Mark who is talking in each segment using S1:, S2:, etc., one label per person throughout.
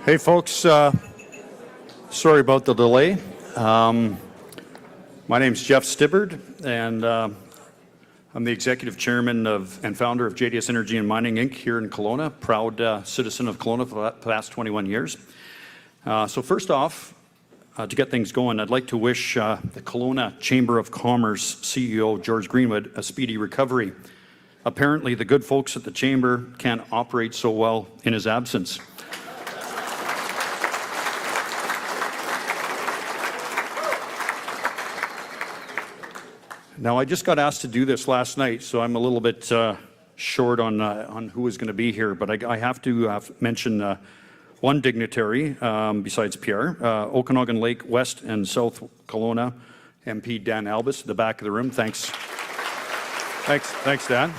S1: Hey folks, sorry about the delay. My name's Jeff Stibbard, and I'm the Executive Chairman and founder of JDS Energy and Mining Inc. here in Kelowna, proud citizen of Kelowna for the past 21 years. So first off, to get things going, I'd like to wish the Kelowna Chamber of Commerce CEO George Greenwood a speedy recovery. Apparently the good folks at the Chamber can't operate so well in his absence. Now, I just got asked to do this last night, so I'm a little bit short on who is going to be here, but I have to mention one dignitary besides Pierre, Okanagan Lake West and South Kelowna MP Dan Albus, at the back of the room. Thanks, Dan.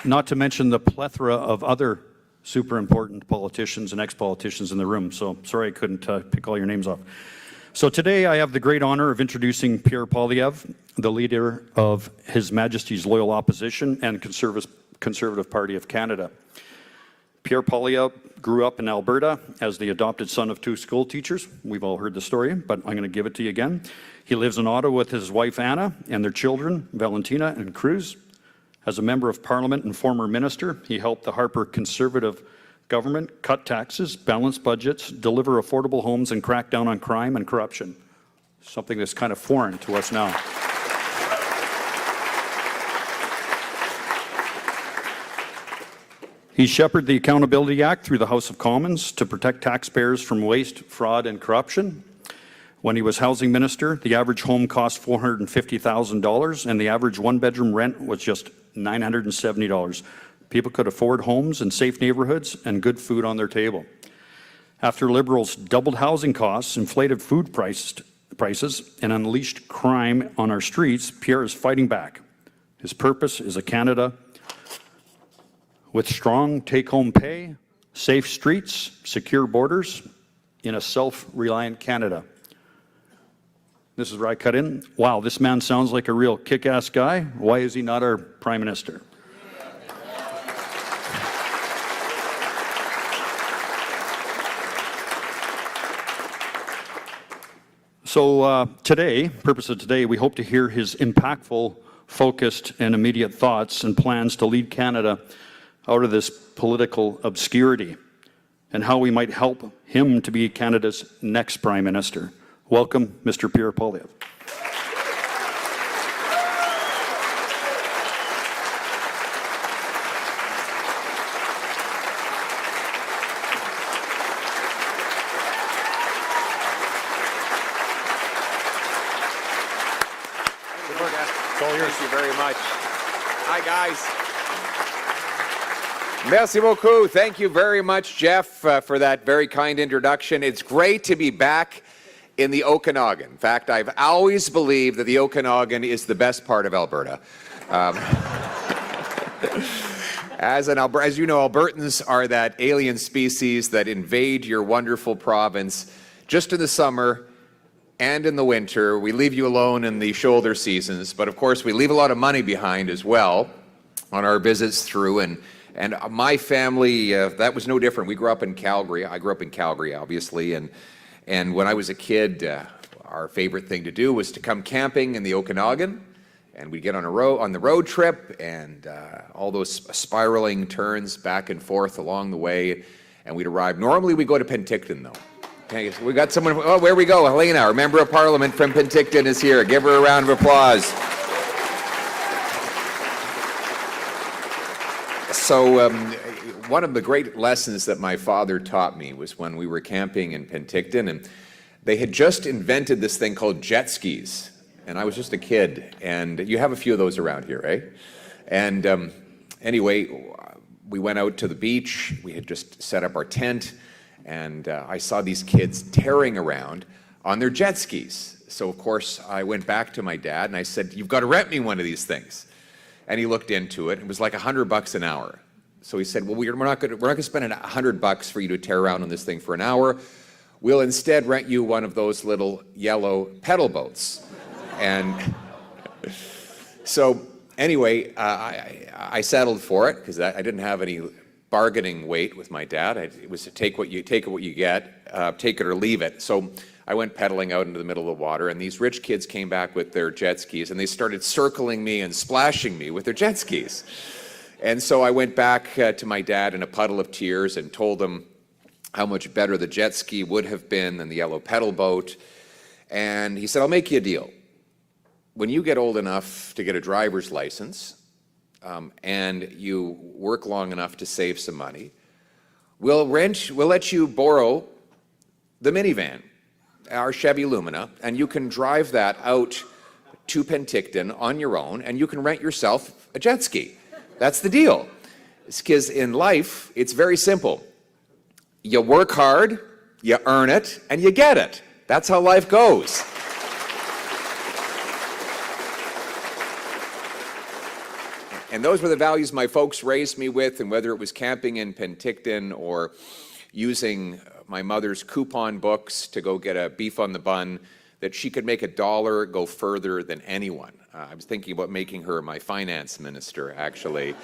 S1: Not to mention the plethora of other super important politicians and ex-politicians in the room, so sorry I couldn't pick all your names off. So today I have the great honor of introducing Pierre Poilievre, the leader of His Majesty's Loyal Opposition and Conservative Party of Canada. Pierre Poilievre grew up in Alberta as the adopted son of two school teachers. We've all heard the story, but I'm going to give it to you again. He lives in Ottawa with his wife Anna and their children, Valentina and Cruz. As a member of Parliament and former minister, he helped the Harper Conservative government cut taxes, balance budgets, deliver affordable homes, and crack down on crime and corruption. Something that's kind of foreign to us now. He shepherded the Accountability Act through the House of Commons to protect taxpayers from waste, fraud, and corruption. When he was housing minister, the average home cost $450,000, and the average one-bedroom rent was just $970. People could afford homes in safe neighborhoods and good food on their table. After Liberals doubled housing costs, inflated food prices, and unleashed crime on our streets, Pierre is fighting back. His purpose is a Canada with strong take-home pay, safe streets, secure borders, in a self-reliant Canada. This is where I cut in. Wow, this man sounds like a real kick-ass guy. Why is he not our Prime Minister? So purpose of today, we hope to hear his impactful, focused, and immediate thoughts and plans to lead Canada out of this political obscurity and how we might help him to be Canada's next Prime Minister. Welcome, Mr. Pierre Poilievre.
S2: Thank you very much. Hi, guys. Merci beaucoup. Thank you very much, Jeff, for that very kind introduction. It's great to be back in the Okanagan. In fact, I've always believed that the Okanagan is the best part of Alberta. As you know, Albertans are that alien species that invade your wonderful province just in the summer and in the winter. We leave you alone in the shoulder seasons, but of course we leave a lot of money behind as well on our visits through, and my family, that was no different. We grew up in Calgary. I grew up in Calgary, obviously, and when I was a kid, our favorite thing to do was to come camping in the Okanagan, and we'd get on the road trip, and all those spiraling turns back and forth along the way, and we'd arrive. Normally we go to Penticton, though. Okay, so we got someone, oh, where we go? Helena, our member of Parliament from Penticton is here. Give her a round of applause. So one of the great lessons that my father taught me was when we were camping in Penticton, and they had just invented this thing called jet skis. And I was just a kid, and you have a few of those around here, eh? And anyway, we went out to the beach. We had just set up our tent. And I saw these kids tearing around on their jet skis. So, of course, I went back to my dad and I said, "You've got to rent me one of these things." And he looked into it. It was like $100 an hour. So he said, "Well, we're not going to spend $100 for you to tear around on this thing for an hour. We'll instead rent you one of those little yellow pedal boats." And so anyway, I settled for it because I didn't have any bargaining weight with my dad. It was to take what you get, take it or leave it. So I went pedaling out into the middle of the water, and these rich kids came back with their jet skis, and they started circling me and splashing me with their jet skis. And so I went back to my dad in a puddle of tears and told him how much better the jet ski would have been than the yellow pedal boat. And he said, I'll make you a deal. When you get old enough to get a driver's license, and you work long enough to save some money, we'll let you borrow the minivan, our Chevy Lumina, and you can drive that out to Penticton on your own, and you can rent yourself a jet ski. That's the deal. Because in life, it's very simple. You work hard, you earn it, and you get it. That's how life goes. And those were the values my folks raised me with, and whether it was camping in Penticton or using my mother's coupon books to go get a beef on the bun, that she could make $1 go further than anyone. I was thinking about making her my finance minister, actually.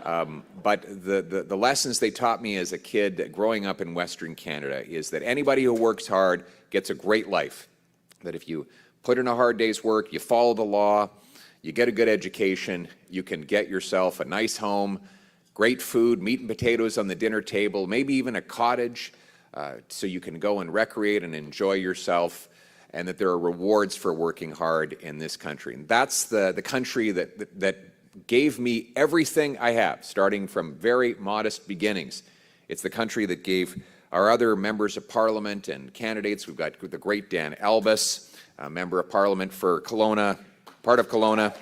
S2: But the lessons they taught me as a kid growing up in Western Canada is that anybody who works hard gets a great life. That if you put in a hard day's work, you follow the law, you get a good education, you can get yourself a nice home, great food, meat and potatoes on the dinner table, maybe even a cottage, so you can go and recreate and enjoy yourself, and that there are rewards for working hard in this country. And that's the country that gave me everything I have, starting from very modest beginnings. It's the country that gave our other members of Parliament and candidates. We've got the great Dan Albus, a member of Parliament for Kelowna, part of Kelowna.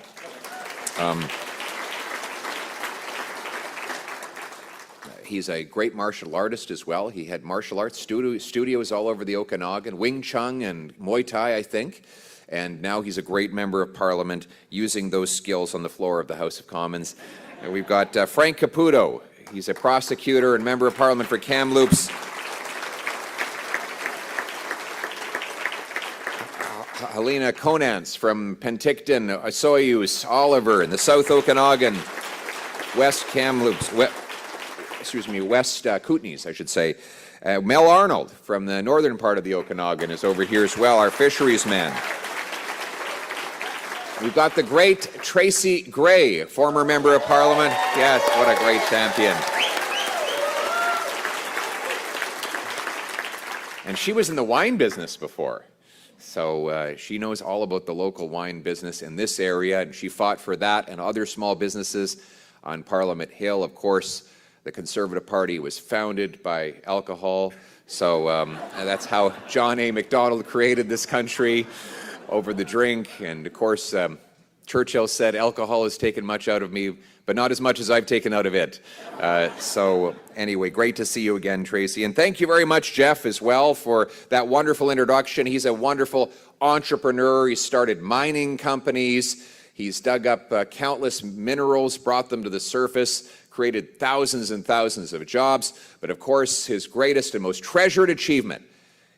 S2: He's a great martial artist as well. He had martial arts studios all over the Okanagan, Wing Chun and Muay Thai, I think. And now he's a great member of Parliament using those skills on the floor of the House of Commons. And we've got Frank Caputo. He's a prosecutor and member of Parliament for Kamloops. Helena Conance from Penticton, Osoyoos, Oliver in the South Okanagan, West Kamloops, West Kootenays, I should say. Mel Arnold from the northern part of the Okanagan is over here as well, our fisheries man. We've got the great Tracy Gray, former member of Parliament. Yes, what a great champion. And she was in the wine business before. So she knows all about the local wine business in this area, and she fought for that and other small businesses on Parliament Hill. Of course, the Conservative Party was founded by alcohol, so that's how John A. Macdonald created this country, over the drink. And of course, Churchill said, alcohol has taken much out of me, but not as much as I've taken out of it. So anyway, great to see you again, Tracy. And thank you very much, Jeff, as well, for that wonderful introduction. He's a wonderful entrepreneur. He started mining companies. He's dug up countless minerals, brought them to the surface, created thousands and thousands of jobs. But of course, his greatest and most treasured achievement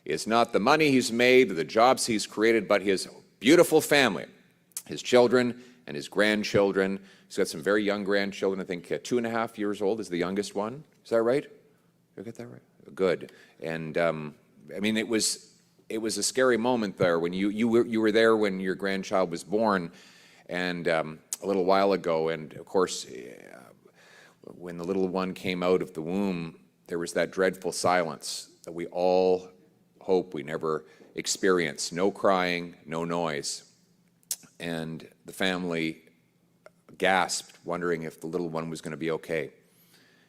S2: is not the money he's made, the jobs he's created, but his beautiful family, his children and his grandchildren. He's got some very young grandchildren. I think 2.5 years old is the youngest one. Is that right? Did I get that right? Good. And I mean, it was a scary moment there when you were there when your grandchild was born, and a little while ago. And of course, when the little one came out of the womb, there was that dreadful silence that we all hope we never experience. No crying, no noise. And the family gasped, wondering if the little one was going to be okay.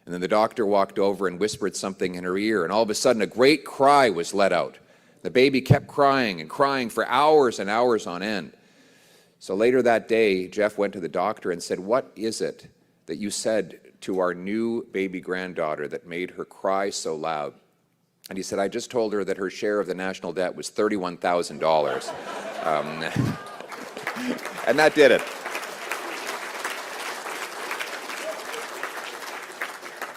S2: And then the doctor walked over and whispered something in her ear, and all of a sudden a great cry was let out. The baby kept crying and crying for hours and hours on end. So later that day, Jeff went to the doctor and said, "What is it that you said to our new baby granddaughter that made her cry so loud?" And he said, "I just told her that her share of the national debt was $31,000. And that did it.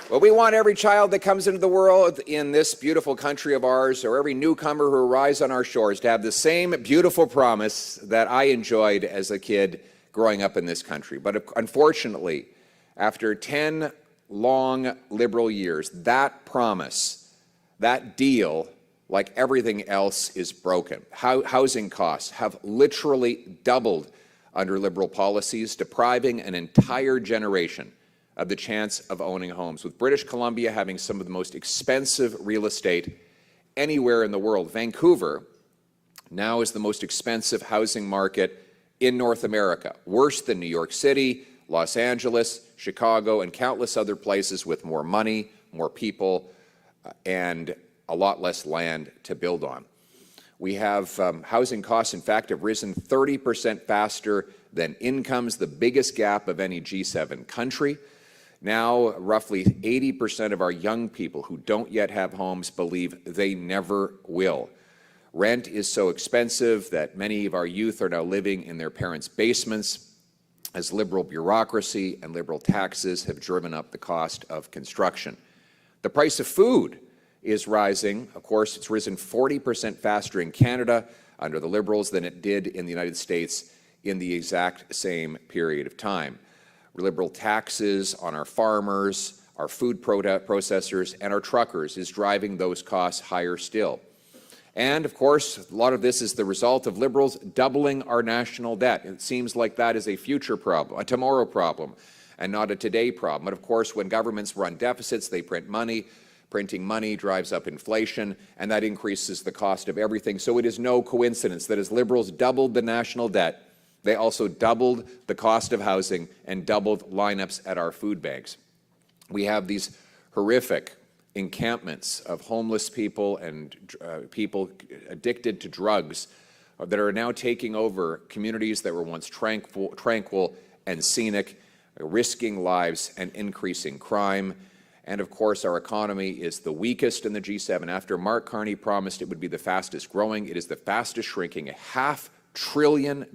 S2: Well, we want every child that comes into the world in this beautiful country of ours, or every newcomer who arrives on our shores, to have the same beautiful promise that I enjoyed as a kid growing up in this country. But unfortunately, after 10 long Liberal years, that promise, that deal, like everything else, is broken. Housing costs have literally doubled under Liberal policies, depriving an entire generation of the chance of owning homes, with British Columbia having some of the most expensive real estate anywhere in the world. Vancouver now is the most expensive housing market in North America, worse than New York City, Los Angeles, Chicago, and countless other places with more money, more people, and a lot less land to build on. We have housing costs, in fact, have risen 30% faster than incomes, the biggest gap of any G7 country. Now, roughly 80% of our young people who don't yet have homes believe they never will. Rent is so expensive that many of our youth are now living in their parents' basements, as Liberal bureaucracy and Liberal taxes have driven up the cost of construction. The price of food is rising. Of course, it's risen 40% faster in Canada under the Liberals than it did in the United States in the exact same period of time. Liberal taxes on our farmers, our food processors, and our truckers is driving those costs higher still. And, of course, a lot of this is the result of Liberals doubling our national debt. It seems like that is a future problem, a tomorrow problem, and not a today problem. But, of course, when governments run deficits, they print money. Printing money drives up inflation, and that increases the cost of everything. So it is no coincidence that as Liberals doubled the national debt, they also doubled the cost of housing and doubled lineups at our food banks. We have these horrific encampments of homeless people and people addicted to drugs that are now taking over communities that were once tranquil and scenic, risking lives and increasing crime. And of course, our economy is the weakest in the G7. After Mark Carney promised it would be the fastest growing, it is the fastest shrinking. $500 billion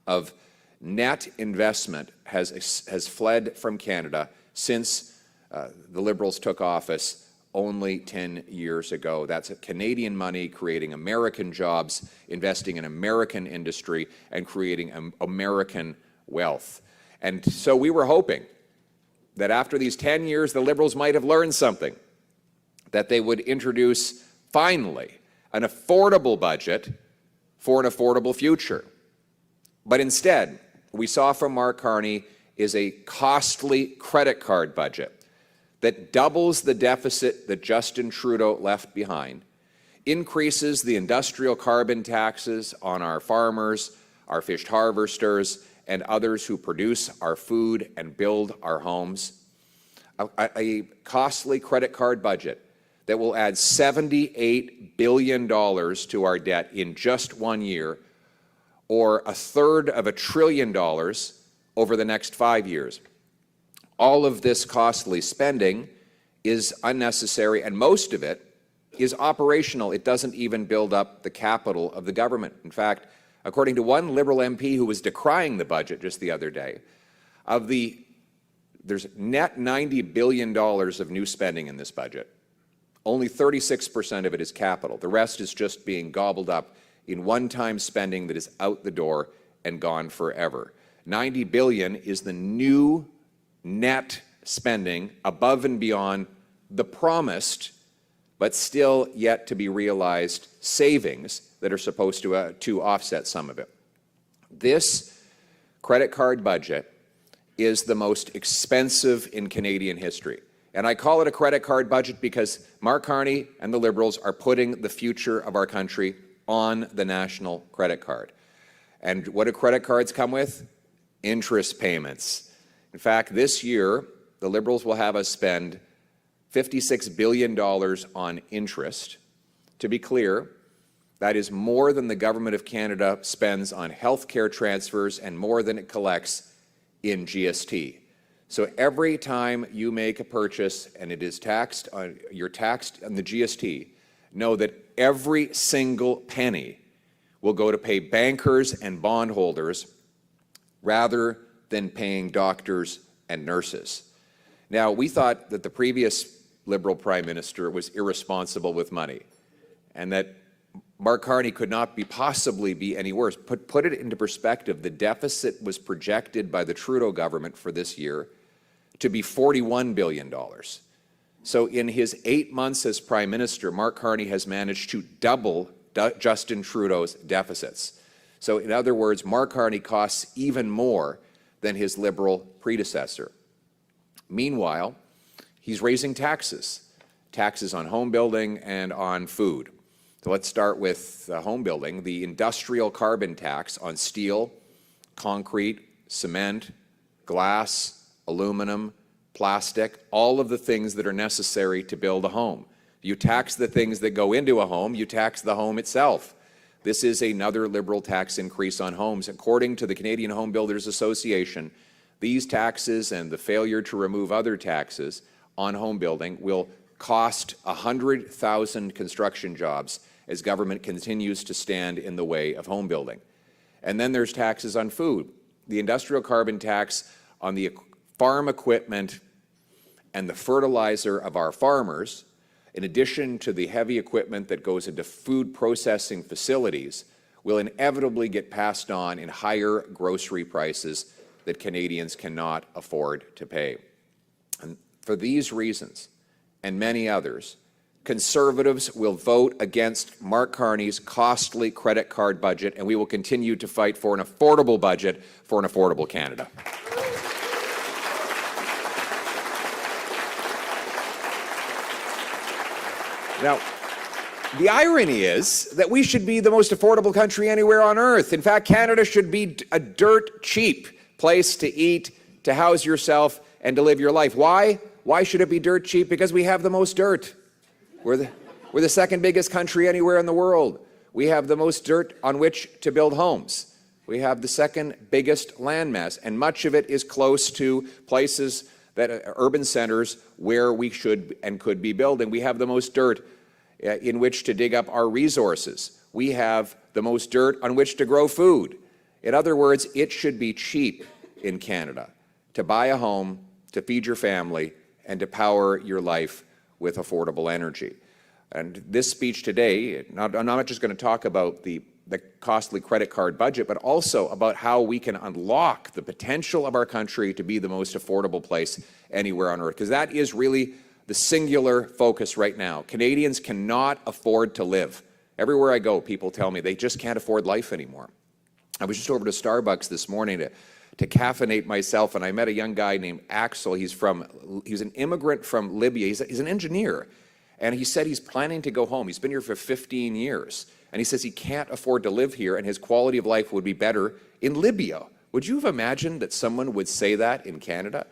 S2: of net investment has fled from Canada since the Liberals took office only 10 years ago. That's Canadian money creating American jobs, investing in American industry, and creating American wealth. And so we were hoping that after these 10 years, the Liberals might have learned something, that they would introduce, finally, an affordable budget for an affordable future. But instead, we saw from Mark Carney is a costly credit card budget that doubles the deficit that Justin Trudeau left behind, increases the industrial carbon taxes on our farmers, our fish harvesters, and others who produce our food and build our homes. A costly credit card budget that will add $78 billion to our debt in just 1 year, or $1/3 trillion over the next 5 years. All of this costly spending is unnecessary, and most of it is operational. It doesn't even build up the capital of the government. In fact, according to one Liberal MP who was decrying the budget just the other day, there's net $90 billion of new spending in this budget. Only 36% of it is capital. The rest is just being gobbled up in one-time spending that is out the door and gone forever. $90 billion is the new net spending above and beyond the promised, but still yet to be realized savings that are supposed to offset some of it. This credit card budget is the most expensive in Canadian history. And I call it a credit card budget because Mark Carney and the Liberals are putting the future of our country on the national credit card. And what do credit cards come with? Interest payments. In fact, this year, the Liberals will have us spend $56 billion on interest. To be clear, that is more than the Government of Canada spends on health care transfers and more than it collects in GST. So every time you make a purchase and it is taxed, you're taxed on the GST, know that every single penny will go to pay bankers and bondholders rather than paying doctors and nurses. Now, we thought that the previous Liberal Prime Minister was irresponsible with money and that Mark Carney could not possibly be any worse. Put it into perspective, the deficit was projected by the Trudeau government for this year to be $41 billion. So in his 8 months as Prime Minister, Mark Carney has managed to double Justin Trudeau's deficits. So in other words, Mark Carney costs even more than his Liberal predecessor. Meanwhile, he's raising taxes on home building and on food. So let's start with home building. The industrial carbon tax on steel, concrete, cement, glass, aluminum, plastic, all of the things that are necessary to build a home. You tax the things that go into a home, you tax the home itself. This is another Liberal tax increase on homes. According to the Canadian Home Builders Association, these taxes and the failure to remove other taxes on home building will cost 100,000 construction jobs as government continues to stand in the way of home building. And then there's taxes on food. The industrial carbon tax on the farm equipment and the fertilizer of our farmers, in addition to the heavy equipment that goes into food processing facilities, will inevitably get passed on in higher grocery prices that Canadians cannot afford to pay. And for these reasons, and many others, Conservatives will vote against Mark Carney's costly credit card budget, and we will continue to fight for an affordable budget for an affordable Canada. Now, the irony is that we should be the most affordable country anywhere on earth. In fact, Canada should be a dirt cheap place to eat, to house yourself, and to live your life. Why? Why should it be dirt cheap? Because we have the most dirt. We're the second biggest country anywhere in the world. We have the most dirt on which to build homes. We have the second biggest landmass, and much of it is close to places that urban centers where we should and could be building. We have the most dirt in which to dig up our resources. We have the most dirt on which to grow food. In other words, it should be cheap in Canada to buy a home, to feed your family, and to power your life with affordable energy. And this speech today, I'm not just going to talk about the costly credit card budget, but also about how we can unlock the potential of our country to be the most affordable place anywhere on earth, because that is really the singular focus right now. Canadians cannot afford to live. Everywhere I go, people tell me they just can't afford life anymore. I was just over to Starbucks this morning to caffeinate myself, and I met a young guy named Axel. He's an immigrant from Libya. He's an engineer, and he said he's planning to go home. He's been here for 15 years, and he says he can't afford to live here, and his quality of life would be better in Libya. Would you have imagined that someone would say that in Canada?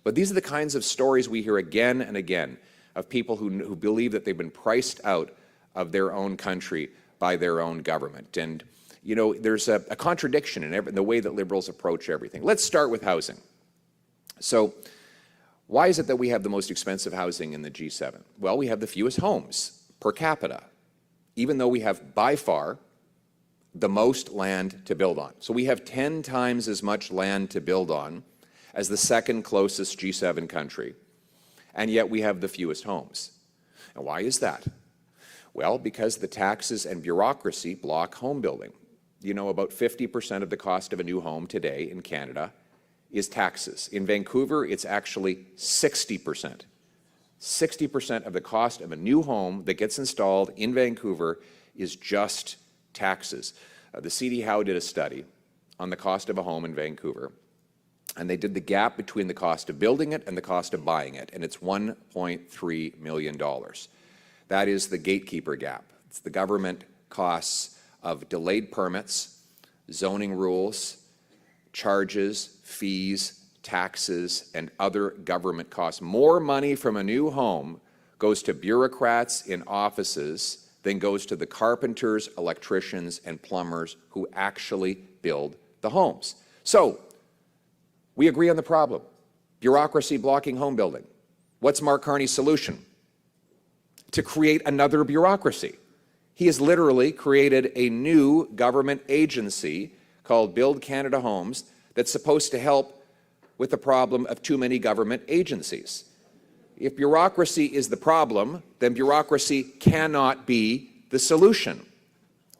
S2: But these are the kinds of stories we hear again and again of people who believe that they've been priced out of their own country by their own government. And you know, there's a contradiction in the way that Liberals approach everything. Let's start with housing. So why is it that we have the most expensive housing in the G7? Well, we have the fewest homes per capita, even though we have by far the most land to build on. So we have 10 times as much land to build on as the second closest G7 country, and yet we have the fewest homes. And why is that? Well, because the taxes and bureaucracy block home building. You know, about 50% of the cost of a new home today in Canada is taxes. In Vancouver, it's actually 60%. 60% of the cost of a new home that gets installed in Vancouver is just taxes. The C.D. Howe did a study on the cost of a home in Vancouver, and they did the gap between the cost of building it and the cost of buying it, and it's $1.3 million. That is the gatekeeper gap. It's the government costs of delayed permits, zoning rules, charges, fees, taxes, and other government costs. More money from a new home goes to bureaucrats in offices than goes to the carpenters, electricians, and plumbers who actually build the homes. So, we agree on the problem. Bureaucracy blocking home building. What's Mark Carney's solution? To create another bureaucracy. He has literally created a new government agency called Build Canada Homes that's supposed to help with the problem of too many government agencies. If bureaucracy is the problem, then bureaucracy cannot be the solution.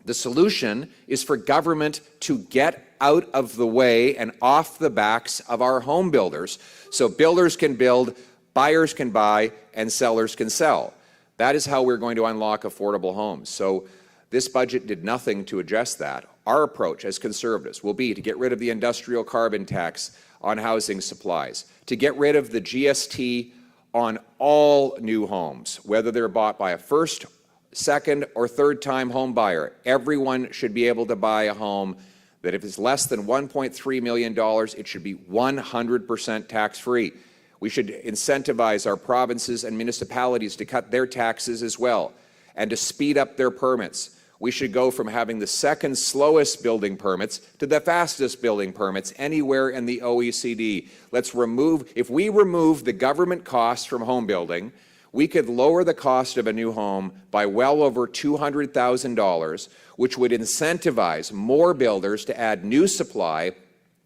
S2: The solution is for government to get out of the way and off the backs of our home builders so builders can build, buyers can buy, and sellers can sell. That is how we're going to unlock affordable homes. So this budget did nothing to address that. Our approach as Conservatives will be to get rid of the industrial carbon tax on housing supplies, to get rid of the GST on all new homes, whether they're bought by a first, second, or third-time home buyer. Everyone should be able to buy a home that if it's less than $1.3 million, it should be 100% tax-free. We should incentivize our provinces and municipalities to cut their taxes as well and to speed up their permits. We should go from having the second slowest building permits to the fastest building permits anywhere in the OECD. If we remove the government costs from home building, we could lower the cost of a new home by well over $200,000, which would incentivize more builders to add new supply,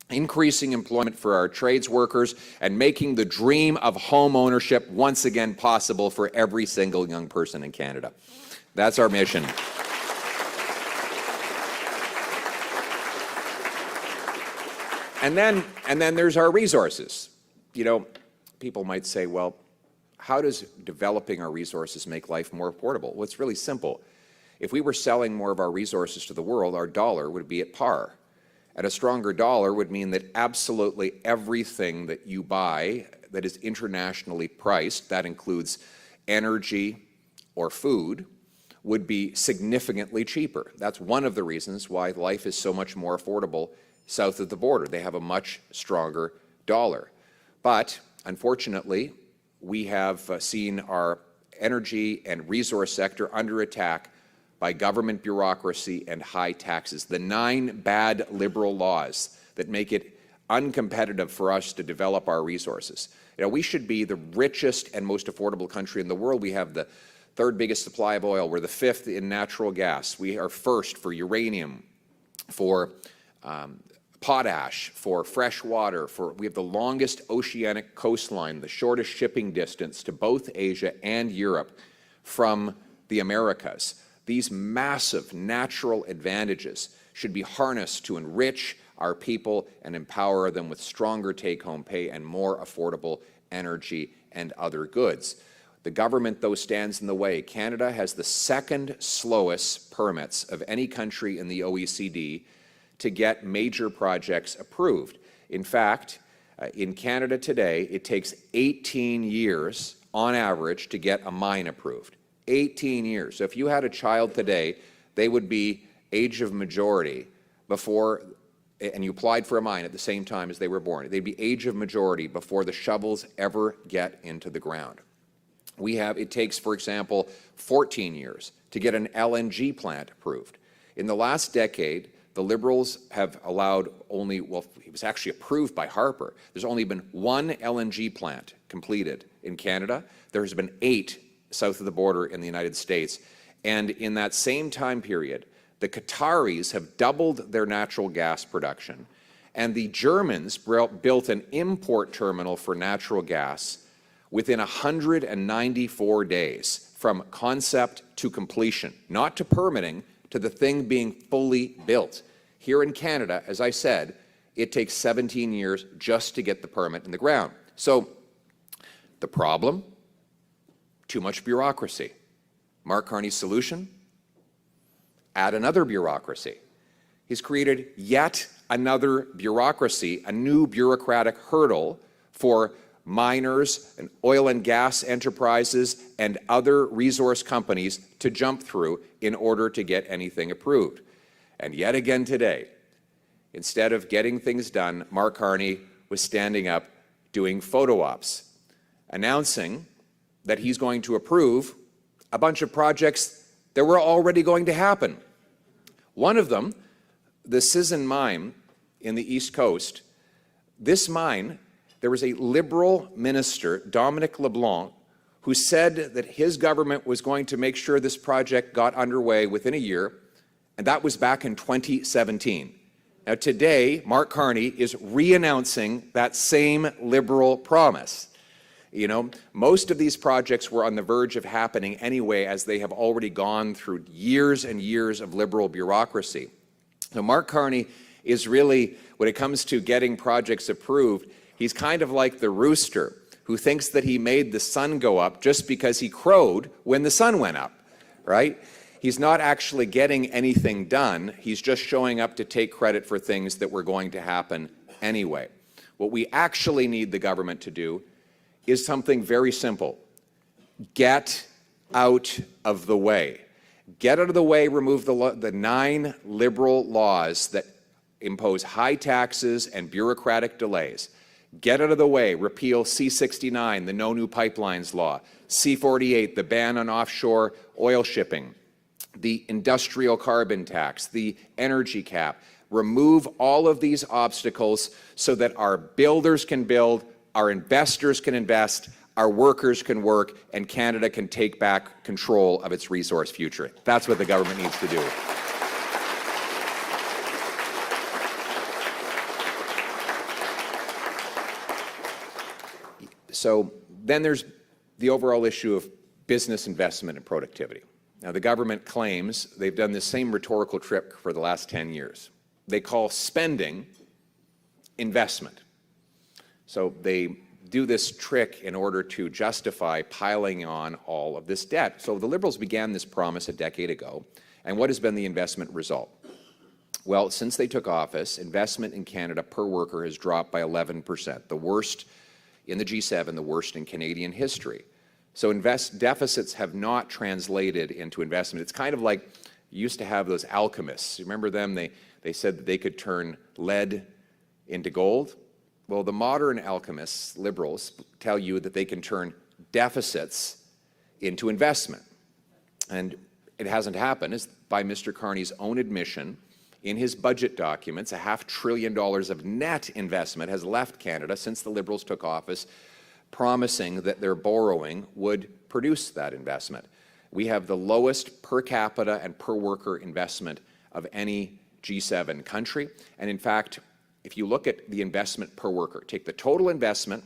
S2: increasing employment for our trades workers, and making the dream of home ownership once again possible for every single young person in Canada. That's our mission. And then there's our resources. You know, people might say, well, how does developing our resources make life more affordable? Well, it's really simple. If we were selling more of our resources to the world, our dollar would be at par. And a stronger dollar would mean that absolutely everything that you buy that is internationally priced, that includes energy or food, would be significantly cheaper. That's one of the reasons why life is so much more affordable south of the border. They have a much stronger dollar. But unfortunately, we have seen our energy and resource sector under attack by government bureaucracy and high taxes. The 9 bad Liberal laws that make it uncompetitive for us to develop our resources. You know, we should be the richest and most affordable country in the world. We have the 3rd biggest supply of oil. We're the 5th in natural gas. We are 1st for uranium, for potash, for fresh water. We have the longest oceanic coastline, the shortest shipping distance to both Asia and Europe from the Americas. These massive natural advantages should be harnessed to enrich our people and empower them with stronger take-home pay and more affordable energy and other goods. The government, though, stands in the way. Canada has the 2nd slowest permits of any country in the OECD to get major projects approved. In fact, in Canada today, it takes 18 years on average to get a mine approved. 18 years. So if you had a child today, they would be age of majority before, and you applied for a mine at the same time as they were born, they'd be age of majority before the shovels ever get into the ground. It takes, for example, 14 years to get an LNG plant approved. In the last decade, the Liberals have allowed only, well, it was actually approved by Harper. There's only been 1 LNG plant completed in Canada. There's been 8 south of the border in the United States. And in that same time period, the Qataris have doubled their natural gas production, and the Germans built an import terminal for natural gas within 194 days from concept to completion, not to permitting, to the thing being fully built. Here in Canada, as I said, it takes 17 years just to get the permit in the ground. So the problem? Too much bureaucracy. Mark Carney's solution? Add another bureaucracy. He's created yet another bureaucracy, a new bureaucratic hurdle for miners and oil and gas enterprises and other resource companies to jump through in order to get anything approved. And yet again today, instead of getting things done, Mark Carney was standing up doing photo ops, announcing that he's going to approve a bunch of projects that were already going to happen. One of them, the Sisson mine in the East Coast, this mine, there was a Liberal minister, Dominic LeBlanc, who said that his government was going to make sure this project got underway within a year, and that was back in 2017. Now today, Mark Carney is re-announcing that same Liberal promise. You know, most of these projects were on the verge of happening anyway, as they have already gone through years and years of Liberal bureaucracy. Now, Mark Carney is really, when it comes to getting projects approved, he's kind of like the rooster who thinks that he made the sun go up just because he crowed when the sun went up, right? He's not actually getting anything done. He's just showing up to take credit for things that were going to happen anyway. What we actually need the government to do is something very simple. Get out of the way. Get out of the way, remove the 9 Liberal laws that impose high taxes and bureaucratic delays. Get out of the way, repeal C-69, the No New Pipelines law, C-48, the ban on offshore oil shipping, the industrial carbon tax, the energy cap. Remove all of these obstacles so that our builders can build, our investors can invest, our workers can work, and Canada can take back control of its resource future. That's what the government needs to do. So then there's the overall issue of business investment and productivity. Now, the government claims they've done the same rhetorical trick for the last 10 years. They call spending investment. So they do this trick in order to justify piling on all of this debt. So the Liberals began this promise a decade ago, and what has been the investment result? Well, since they took office, investment in Canada per worker has dropped by 11%, the worst in the G7, the worst in Canadian history. So deficits have not translated into investment. It's kind of like you used to have those alchemists. You remember them? They said that they could turn lead into gold. Well, the modern alchemists, Liberals, tell you that they can turn deficits into investment. And it hasn't happened. It's by Mr. Carney's own admission. In his budget documents, $500 billion of net investment has left Canada since the Liberals took office, promising that their borrowing would produce that investment. We have the lowest per capita and per worker investment of any G7 country. And in fact, if you look at the investment per worker, take the total investment,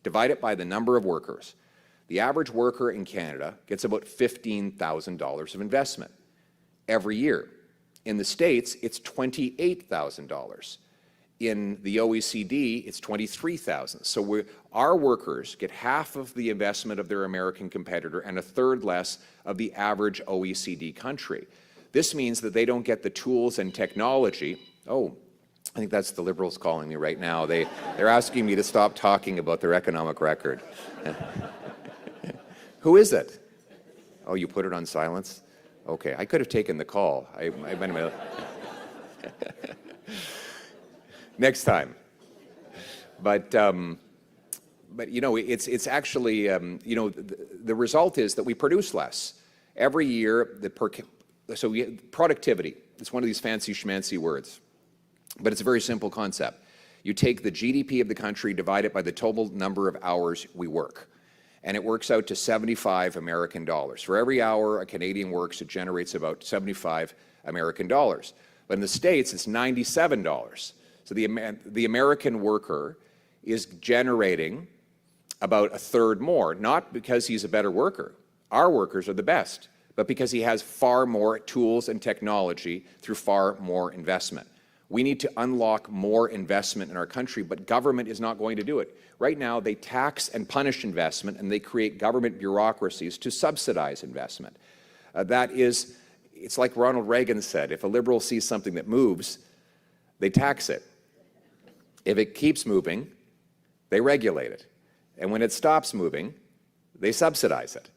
S2: divide it by the number of workers, the average worker in Canada gets about $15,000 of investment every year. In the States, it's $28,000. In the OECD, it's $23,000. So our workers get half of the investment of their American competitor and a third less of the average OECD country. This means that they don't get the tools and technology. Oh, I think that's the Liberals calling me right now. They're asking me to stop talking about their economic record. Who is it? Oh, you put it on silence? Okay, I could have taken the call. Next time. But you know, it's actually, you know, the result is that we produce less. Every year, productivity, it's one of these fancy schmancy words, but it's a very simple concept. You take the GDP of the country, divide it by the total number of hours we work, and it works out to 75 American dollars. For every hour a Canadian works, it generates about 75 American dollars. But in the States, it's $97. So the American worker is generating about a third more, not because he's a better worker. Our workers are the best, but because he has far more tools and technology through far more investment. We need to unlock more investment in our country, but government is not going to do it. Right now, they tax and punish investment, and they create government bureaucracies to subsidize investment. It's like Ronald Reagan said, if a Liberal sees something that moves, they tax it. If it keeps moving, they regulate it. And when it stops moving, they subsidize it.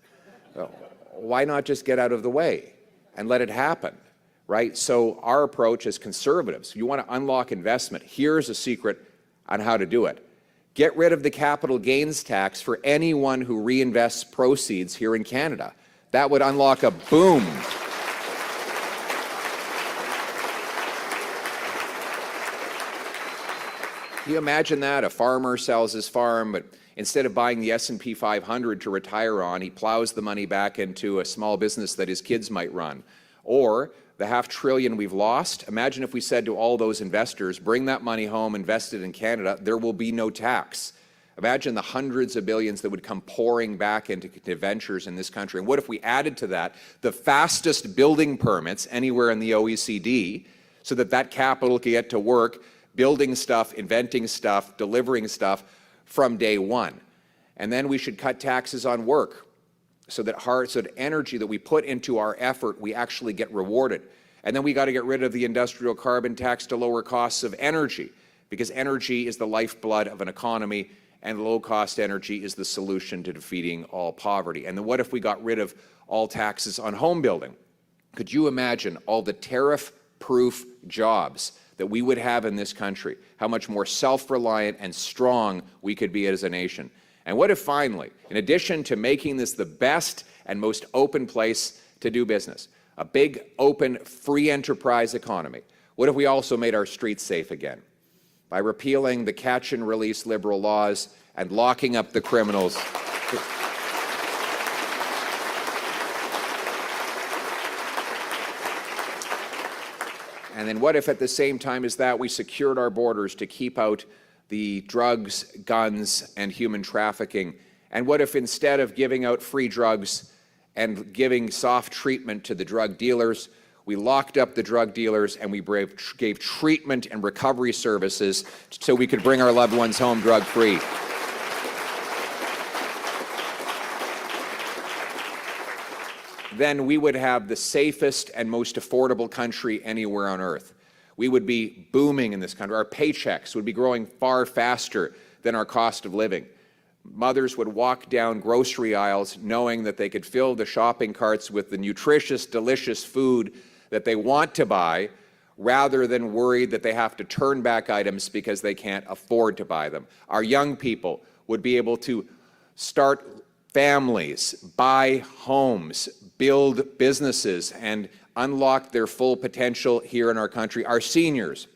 S2: Well, why not just get out of the way and let it happen, right? So our approach as conservatives, if you want to unlock investment, here's a secret on how to do it. Get rid of the capital gains tax for anyone who reinvests proceeds here in Canada. That would unlock a boom. Can you imagine that? A farmer sells his farm, but instead of buying the S&P 500 to retire on, he plows the money back into a small business that his kids might run. Or the $500 billion we've lost, imagine if we said to all those investors, bring that money home, invest it in Canada, there will be no tax. Imagine the hundreds of billions that would come pouring back into ventures in this country. And what if we added to that the fastest building permits anywhere in the OECD, so that that capital could get to work building stuff, inventing stuff, delivering stuff from day one. And then we should cut taxes on work so that energy that we put into our effort, we actually get rewarded. And then we got to get rid of the industrial carbon tax to lower costs of energy, because energy is the lifeblood of an economy, and low-cost energy is the solution to defeating all poverty. And then what if we got rid of all taxes on home building? Could you imagine all the tariff-proof jobs that we would have in this country, how much more self-reliant and strong we could be as a nation? And what if finally, in addition to making this the best and most open place to do business, a big, open, free enterprise economy, what if we also made our streets safe again by repealing the catch-and-release liberal laws and locking up the criminals? And then what if at the same time as that we secured our borders to keep out the drugs, guns, and human trafficking? And what if instead of giving out free drugs and giving soft treatment to the drug dealers, we locked up the drug dealers and we gave treatment and recovery services so we could bring our loved ones home drug-free? Then we would have the safest and most affordable country anywhere on earth. We would be booming in this country. Our paychecks would be growing far faster than our cost of living. Mothers would walk down grocery aisles knowing that they could fill the shopping carts with the nutritious, delicious food that they want to buy, rather than worried that they have to turn back items because they can't afford to buy them. Our young people would be able to start families, buy homes, build businesses, and unlock their full potential here in our country. Our seniors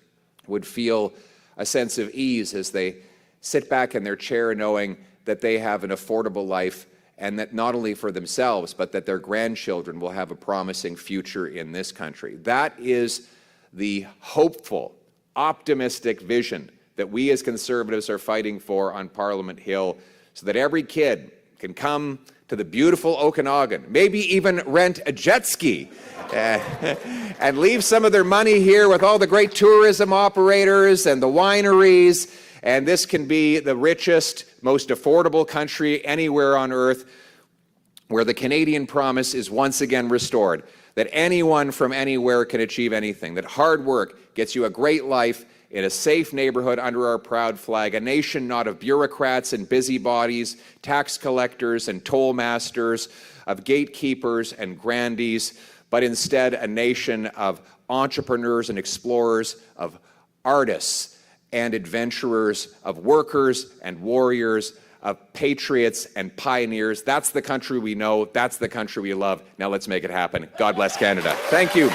S2: would feel a sense of ease as they sit back in their chair knowing that they have an affordable life, and that not only for themselves, but that their grandchildren will have a promising future in this country. That is the hopeful, optimistic vision that we as Conservatives are fighting for on Parliament Hill, so that every kid can come to the beautiful Okanagan, maybe even rent a jet ski, and leave some of their money here with all the great tourism operators and the wineries, and this can be the richest, most affordable country anywhere on earth, where the Canadian promise is once again restored, that anyone from anywhere can achieve anything, that hard work gets you a great life in a safe neighborhood under our proud flag, a nation not of bureaucrats and busybodies, tax collectors and toll masters, of gatekeepers and grandees, but instead a nation of entrepreneurs and explorers, of artists and adventurers, of workers and warriors, of patriots and pioneers. That's the country we know. That's the country we love. Now let's make it happen. God bless Canada. Thank you.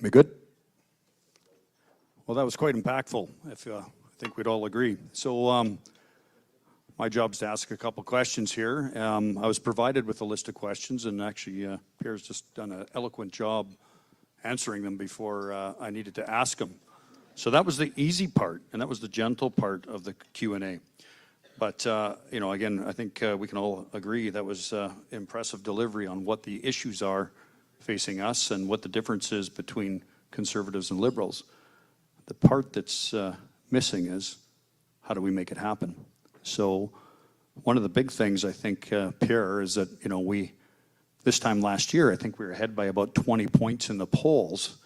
S1: We good? Well, that was quite impactful, I think we'd all agree. So my job's to ask a couple questions here. I was provided with a list of questions, and actually Pierre's just done an eloquent job answering them before I needed to ask them. So that was the easy part, and that was the gentle part of the Q&A. But, you know, again, I think we can all agree that was impressive delivery on what the issues are facing us and what the difference is between Conservatives and Liberals. The part that's missing is how do we make it happen? So one of the big things I think, Pierre, is that, you know, this time last year, I think we were ahead by about 20 points in the polls,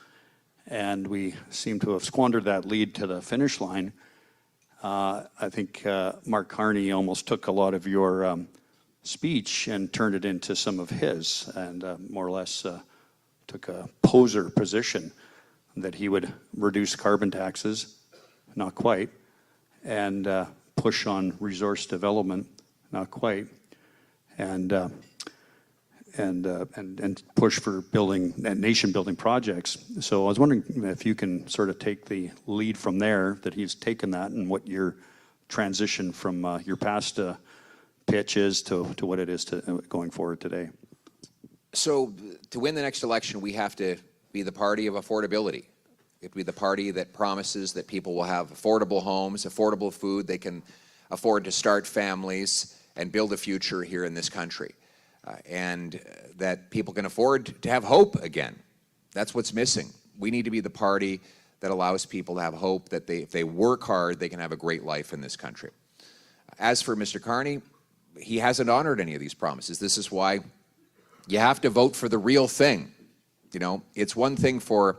S1: and we seem to have squandered that lead to the finish line. I think Mark Carney almost took a lot of your speech and turned it into some of his, and more or less took a poser position that he would reduce carbon taxes, not quite, and push on resource development, not quite, and push for building nation-building projects. So I was wondering if you can sort of take the lead from there, that he's taken that, and what your transition from your past pitch is to what it is to going forward today.
S2: So to win the next election, we have to be the party of affordability. We have to be the party that promises that people will have affordable homes, affordable food, they can afford to start families and build a future here in this country. And that people can afford to have hope again. That's what's missing. We need to be the party that allows people to have hope that if they work hard, they can have a great life in this country. As for Mr. Carney, he hasn't honored any of these promises. This is why you have to vote for the real thing. You know, it's one thing for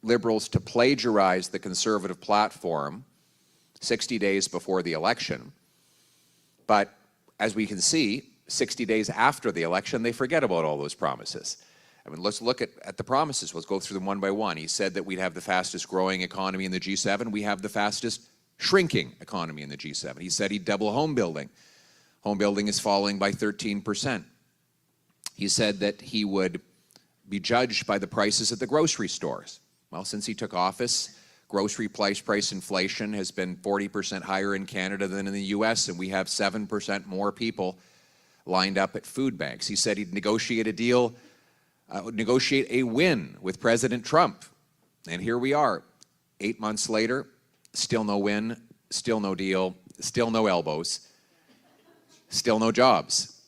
S2: Liberals to plagiarize the Conservative platform 60 days before the election, but as we can see, 60 days after the election, they forget about all those promises. I mean, let's look at the promises. Let's go through them one by one. He said that we'd have the fastest growing economy in the G7. We have the fastest shrinking economy in the G7. He said he'd double home building. Home building is falling by 13%. He said that he would be judged by the prices at the grocery stores. Well, since he took office, grocery price inflation has been 40% higher in Canada than in the US, and we have 7% more people lined up at food banks. He said he'd negotiate a deal, negotiate a win with President Trump. And here we are, 8 months later, still no win, still no deal, still no elbows, still no jobs.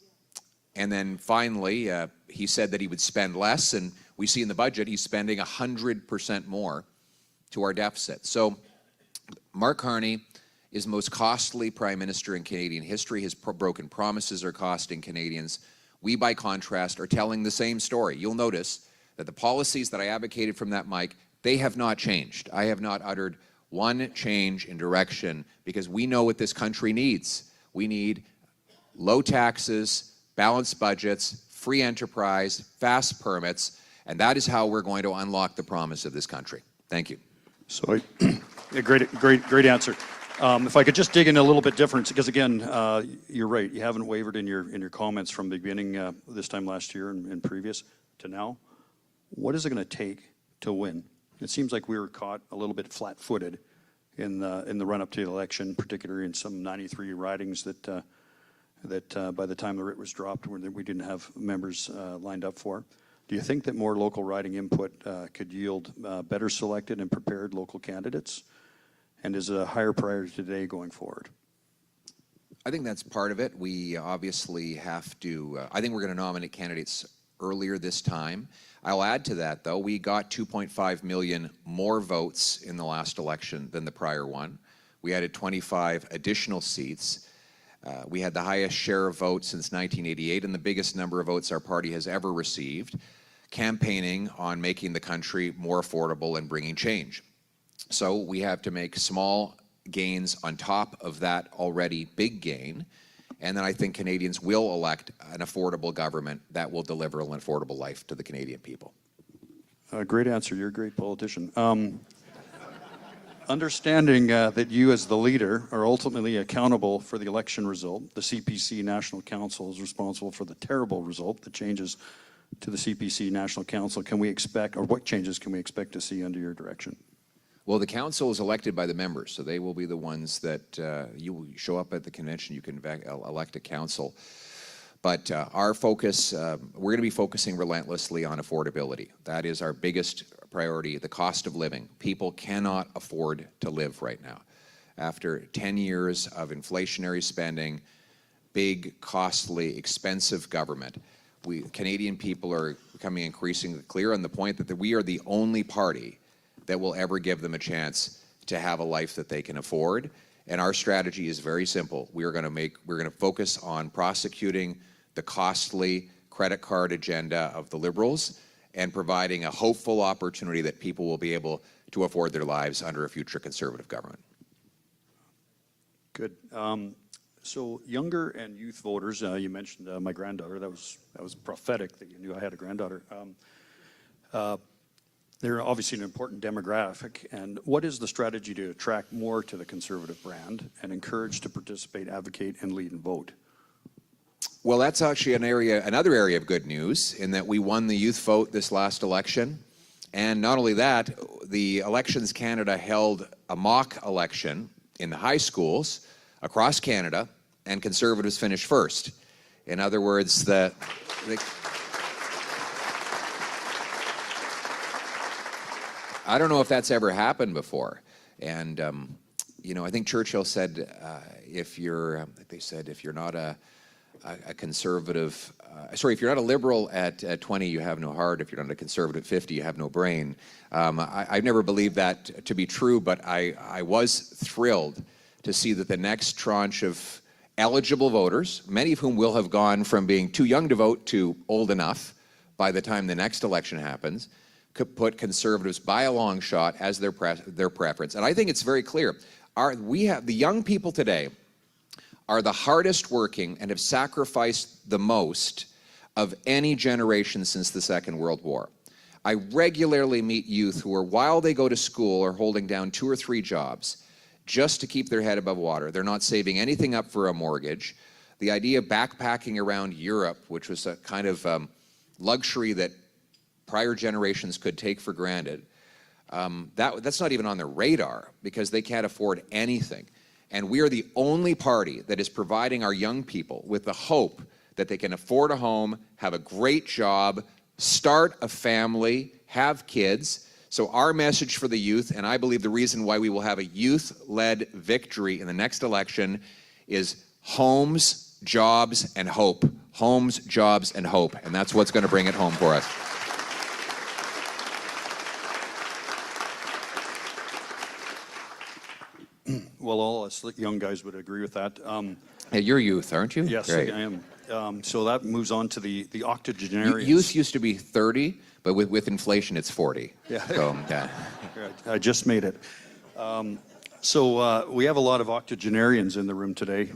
S2: And then finally, he said that he would spend less, and we see in the budget he's spending 100% more to our deficit. So Mark Carney is the most costly prime minister in Canadian history. His broken promises are costing Canadians. We, by contrast, are telling the same story. You'll notice that the policies that I advocated from that mic, they have not changed. I have not uttered one change in direction because we know what this country needs. We need low taxes, balanced budgets, free enterprise, fast permits, and that is how we're going to unlock the promise of this country. Thank you.
S1: So, yeah, great answer. If I could just dig in a little bit different, because again, you're right. You haven't wavered in your comments from the beginning, this time last year and previous to now. What is it going to take to win? It seems like we were caught a little bit flat-footed in the run-up to the election, particularly in some 93 ridings that by the time the writ was dropped, we didn't have members lined up for. Do you think that more local riding input could yield better selected and prepared local candidates? And is it a higher priority today going forward?
S2: I think that's part of it. We obviously have to, I think we're going to nominate candidates earlier this time. I'll add to that, though, we got 2.5 million more votes in the last election than the prior one. We added 25 additional seats. We had the highest share of votes since 1988 and the biggest number of votes our party has ever received, campaigning on making the country more affordable and bringing change. So we have to make small gains on top of that already big gain, and then I think Canadians will elect an affordable government that will deliver an affordable life to the Canadian people.
S1: Great answer. You're a great politician. Understanding that you as the leader are ultimately accountable for the election result, the CPC National Council is responsible for the terrible result, the changes to the CPC National Council. Can we expect, or what changes can we expect to see under your direction?
S2: Well, the council is elected by the members, so they will be the ones that you will show up at the convention, you can elect a council. But our focus, we're going to be focusing relentlessly on affordability. That is our biggest priority, the cost of living. People cannot afford to live right now. After 10 years of inflationary spending, big, costly, expensive government, Canadian people are becoming increasingly clear on the point that we are the only party that will ever give them a chance to have a life that they can afford. And our strategy is very simple. We're going to focus on prosecuting the costly credit card agenda of the Liberals and providing a hopeful opportunity that people will be able to afford their lives under a future Conservative government.
S1: Good. So younger and youth voters, you mentioned my granddaughter. That was prophetic that you knew I had a granddaughter. They're obviously an important demographic. And what is the strategy to attract more to the Conservative brand and encourage to participate, advocate, and lead and vote?
S2: Well, that's actually another area of good news in that we won the youth vote this last election. And not only that, the Elections Canada held a mock election in the high schools across Canada, and Conservatives finished first. In other words, I don't know if that's ever happened before. And, I think Churchill said, if you're not a conservative, if you're not a liberal at 20, you have no heart. If you're not a conservative at 50, you have no brain. I've never believed that to be true, but I was thrilled to see that the next tranche of eligible voters, many of whom will have gone from being too young to vote to old enough by the time the next election happens, could put Conservatives by a long shot as their preference. And I think it's very clear. The young people today are the hardest working and have sacrificed the most of any generation since the Second World War. I regularly meet youth who are, while they go to school, are holding down 2 or 3 jobs just to keep their head above water. They're not saving anything up for a mortgage. The idea of backpacking around Europe, which was a kind of luxury that prior generations could take for granted, that's not even on their radar because they can't afford anything. And we are the only party that is providing our young people with the hope that they can afford a home, have a great job, start a family, have kids. So our message for the youth, and I believe the reason why we will have a youth-led victory in the next election, is homes, jobs, and hope. Homes, jobs, and hope. And that's what's going to bring it home for us.
S1: Well, all us young guys would agree with that.
S2: Hey, you're youth, aren't you?
S1: Yes,
S2: Great.
S1: I am. So that moves on to the octogenarians.
S2: Youth used to be 30, but with inflation, it's 40.
S1: Yeah.
S2: So, yeah.
S1: I just made it. So we have a lot of octogenarians in the room today,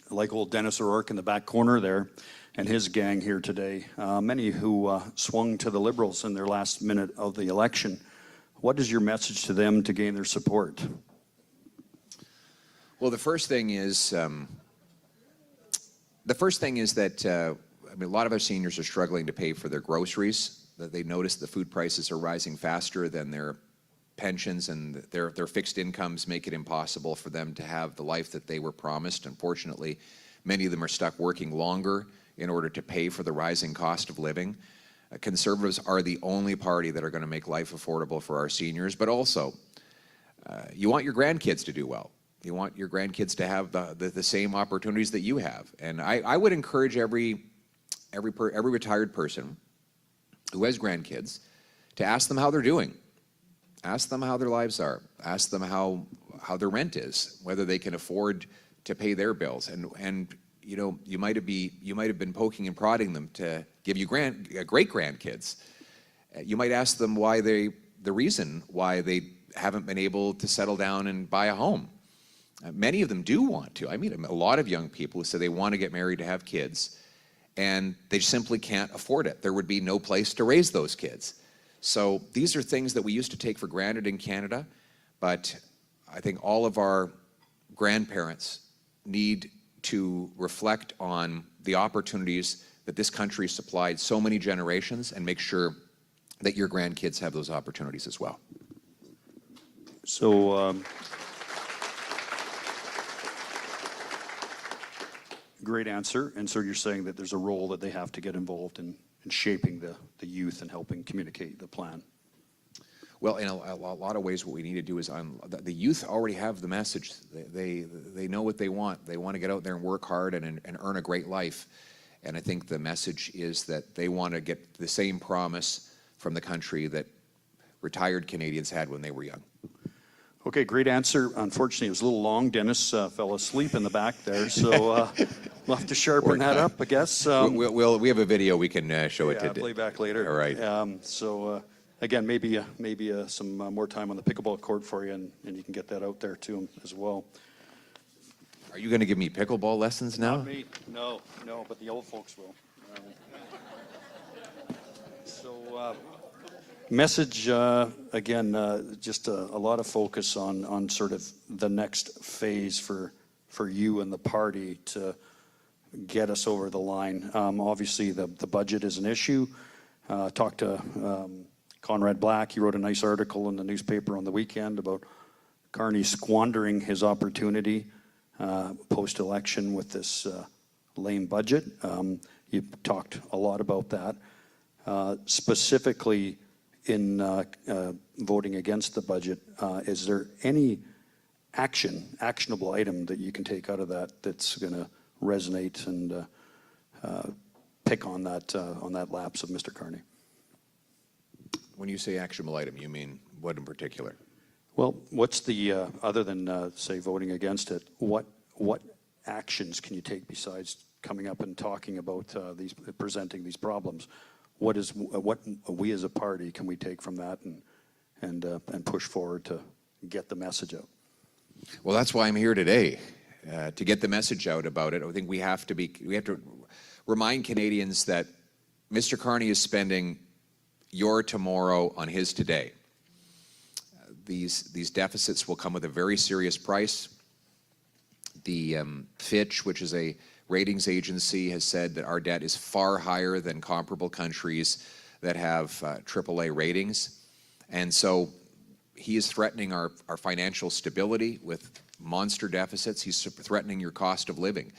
S1: like old Dennis O'Rourke in the back corner there and his gang here today, many who swung to the Liberals in their last minute of the election. What is your message to them to gain their support?
S2: Well, the first thing is that a lot of our seniors are struggling to pay for their groceries. That they notice the food prices are rising faster than their pensions, and their fixed incomes make it impossible for them to have the life that they were promised. Unfortunately, many of them are stuck working longer in order to pay for the rising cost of living. Conservatives are the only party that are going to make life affordable for our seniors, but also you want your grandkids to do well. You want your grandkids to have the same opportunities that you have. And I would encourage every retired person who has grandkids to ask them how they're doing. Ask them how their lives are. Ask them how their rent is, whether they can afford to pay their bills. And you might have been poking and prodding them to give you great grandkids. You might ask them the reason why they haven't been able to settle down and buy a home. Many of them do want to. I meet a lot of young people who say they want to get married to have kids, and they simply can't afford it. There would be no place to raise those kids. So these are things that we used to take for granted in Canada, but I think all of our grandparents need to reflect on the opportunities that this country supplied so many generations and make sure that your grandkids have those opportunities as well.
S1: So, great answer. And so you're saying that there's a role that they have to get involved in shaping the youth and helping communicate the plan.
S2: Well, in a lot of ways, what we need to do is the youth already have the message. They know what they want. They want to get out there and work hard and earn a great life. And I think the message is that they want to get the same promise from the country that retired Canadians had when they were young.
S1: Okay, great answer. Unfortunately, it was a little long. Dennis fell asleep in the back there, so we'll have to sharpen that up, I guess.
S2: We have a video we can show it to.
S1: Play back later.
S2: All right.
S1: Again, maybe some more time on the pickleball court for you, and you can get that out there to him as well.
S2: Are you going to give me pickleball lessons now?
S1: Not me. No, but the old folks will. Message, again, just a lot of focus on sort of the next phase for you and the party to get us over the line. Obviously, the budget is an issue. Talked to Conrad Black. He wrote a nice article in the newspaper on the weekend about Carney squandering his opportunity post-election with this lame budget. You talked a lot about that. Specifically in voting against the budget, is there any actionable item that you can take out of that that's going to resonate and pick on that lapse of Mr. Carney?
S2: When you say actionable item, you mean what in particular?
S1: Well, what's the other than say voting against it? What actions can you take besides coming up and talking about presenting these problems? What we as a party can we take from that and push forward to get the message out?
S2: Well, that's why I'm here today, to get the message out about it. I think we have to remind Canadians that Mr. Carney is spending your tomorrow on his today. These deficits will come with a very serious price. The Fitch, which is a ratings agency, has said that our debt is far higher than comparable countries that have AAA ratings. And so he is threatening our financial stability with monster deficits. He's threatening your cost of living.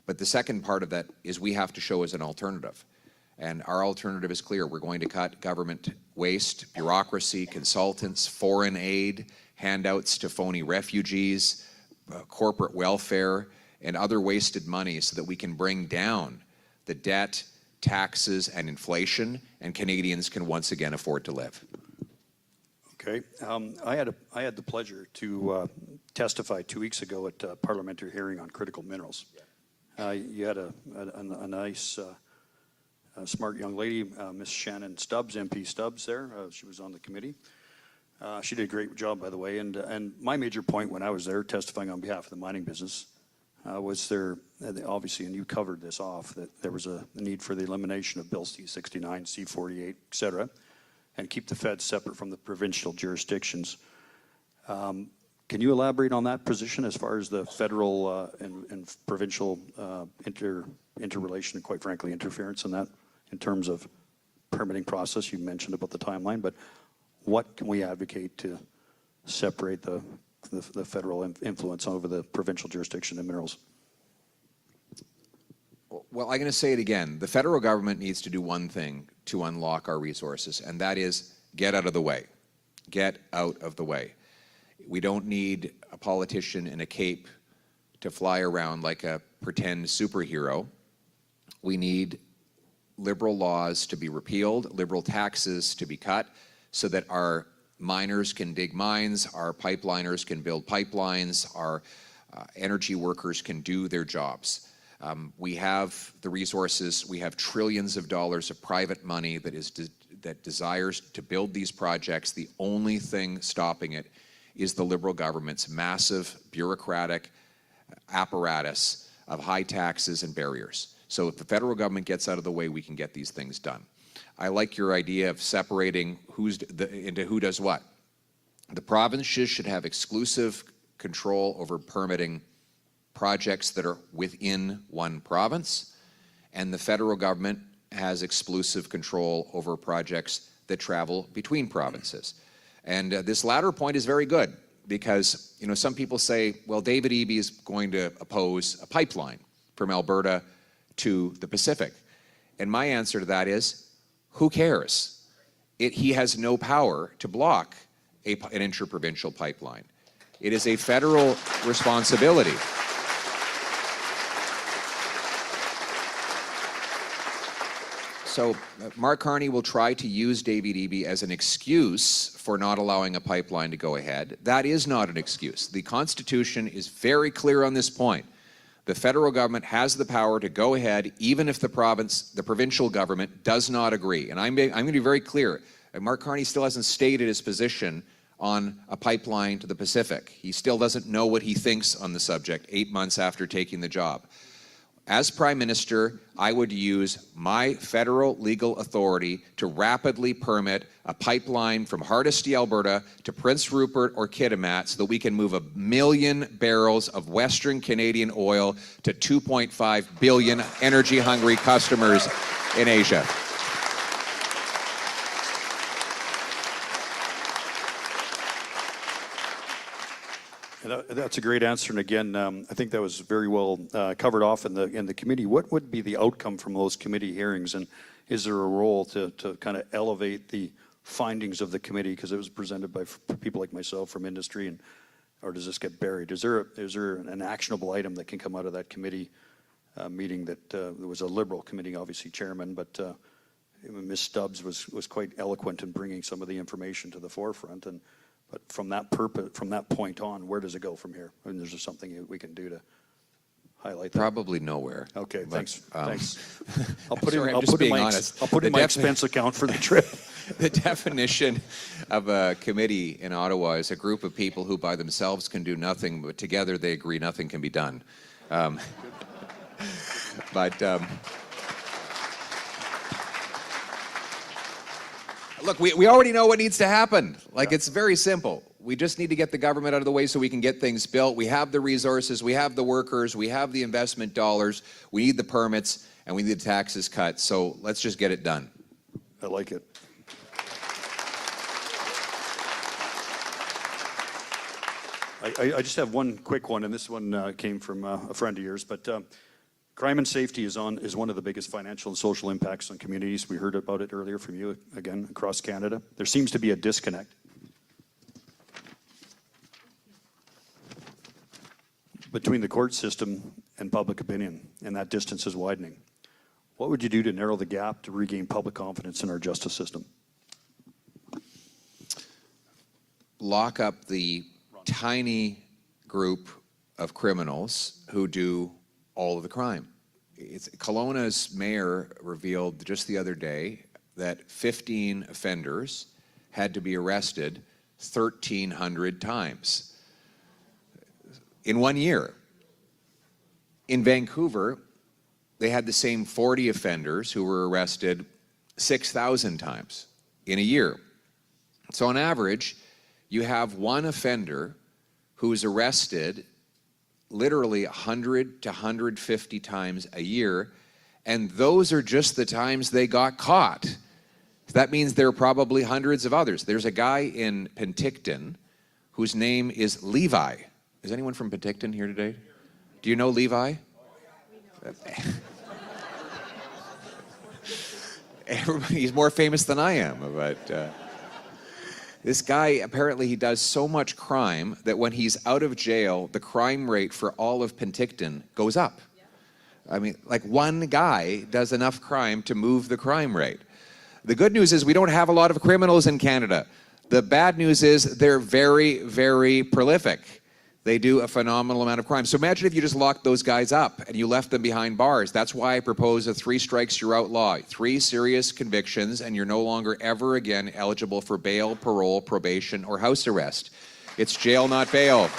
S2: But the second part of that is we have to show as an alternative. And our alternative is clear. We're going to cut government waste, bureaucracy, consultants, foreign aid, handouts to phony refugees, corporate welfare, and other wasted money so that we can bring down the debt, taxes, and inflation, and Canadians can once again afford to live.
S1: Okay. I had the pleasure to testify 2 weeks ago at a parliamentary hearing on critical minerals. You had a nice, smart young lady, Miss Shannon Stubbs, MP Stubbs there. She was on the committee. She did a great job, by the way. And my major point when I was there testifying on behalf of the mining business was there, obviously, and you covered this off, that there was a need for the elimination of Bill C-69, C-48, et cetera, and keep the feds separate from the provincial jurisdictions. Can you elaborate on that position as far as the federal and provincial interrelation and, quite frankly, interference in that in terms of permitting process? You mentioned about the timeline, but what can we advocate to separate the federal influence over the provincial jurisdiction in minerals?
S2: Well, I'm going to say it again. The federal government needs to do one thing to unlock our resources, and that is get out of the way. Get out of the way. We don't need a politician in a cape to fly around like a pretend superhero. We need liberal laws to be repealed, liberal taxes to be cut, so that our miners can dig mines, our pipeliners can build pipelines, our energy workers can do their jobs. We have the resources. We have trillions of dollars of private money that desires to build these projects. The only thing stopping it is the Liberal government's massive bureaucratic apparatus of high taxes and barriers. So if the federal government gets out of the way, we can get these things done. I like your idea of separating into who does what. The provinces should have exclusive control over permitting projects that are within one province, and the federal government has exclusive control over projects that travel between provinces. And this latter point is very good because, you know, some people say, well, David Eby is going to oppose a pipeline from Alberta to the Pacific. And my answer to that is, who cares? He has no power to block an interprovincial pipeline. It is a federal responsibility. So Mark Carney will try to use David Eby as an excuse for not allowing a pipeline to go ahead. That is not an excuse. The Constitution is very clear on this point. The federal government has the power to go ahead even if the provincial government does not agree. And I'm going to be very clear. Mark Carney still hasn't stated his position on a pipeline to the Pacific. He still doesn't know what he thinks on the subject 8 months after taking the job. As Prime Minister, I would use my federal legal authority to rapidly permit a pipeline from Hardisty, Alberta to Prince Rupert or Kitimat so that we can move 1 million barrels of Western Canadian oil to 2.5 billion energy-hungry customers in Asia.
S1: That's a great answer. And again, I think that was very well covered off in the committee. What would be the outcome from those committee hearings? And is there a role to kind of elevate the findings of the committee? Because it was presented by people like myself from industry, and or does this get buried? Is there an actionable item that can come out of that committee meeting? That there was a Liberal committee, obviously chairman, but Ms. Stubbs was quite eloquent in bringing some of the information to the forefront. But from that point on, where does it go from here? I mean, is there something we can do to highlight that?
S2: Probably nowhere.
S1: Okay,
S2: But,
S1: thanks. I'll put
S2: sorry,
S1: in,
S2: I'm just being honest.
S1: I'll put in
S2: The
S1: my expense account for the trip.
S2: The definition of a committee in Ottawa is a group of people who by themselves can do nothing, but together they agree nothing can be done. Look, we already know what needs to happen. Like, it's very simple. We just need to get the government out of the way so we can get things built. We have the resources, we have the workers, we have the investment dollars, we need the permits, and we need the taxes cut. So let's just get it done.
S1: I like it. I just have one quick one, and this one came from a friend of yours, but crime and safety is one of the biggest financial and social impacts on communities. We heard about it earlier from you, again, across Canada. There seems to be a disconnect between the court system and public opinion, and that distance is widening. What would you do to narrow the gap to regain public confidence in our justice system?
S2: Lock up the tiny group of criminals who do all of the crime. Kelowna's mayor revealed just the other day that 15 offenders had to be arrested 1,300 times in 1 year. In Vancouver, they had the same 40 offenders who were arrested 6,000 times in a year. So on average, you have one offender who is arrested literally 100 to 150 times a year, and those are just the times they got caught. That means there are probably hundreds of others. There's a guy in Penticton whose name is Levi. Is anyone from Penticton here today? Do you know Levi? He's more famous than I am, but this guy, apparently he does so much crime that when he's out of jail, the crime rate for all of Penticton goes up. I mean, like, one guy does enough crime to move the crime rate. The good news is we don't have a lot of criminals in Canada. The bad news is they're very, very prolific. They do a phenomenal amount of crime. So imagine if you just locked those guys up and you left them behind bars. That's why I propose a 3 strikes you're out law. 3 serious convictions and you're no longer ever again eligible for bail, parole, probation, or house arrest. It's jail, not bail.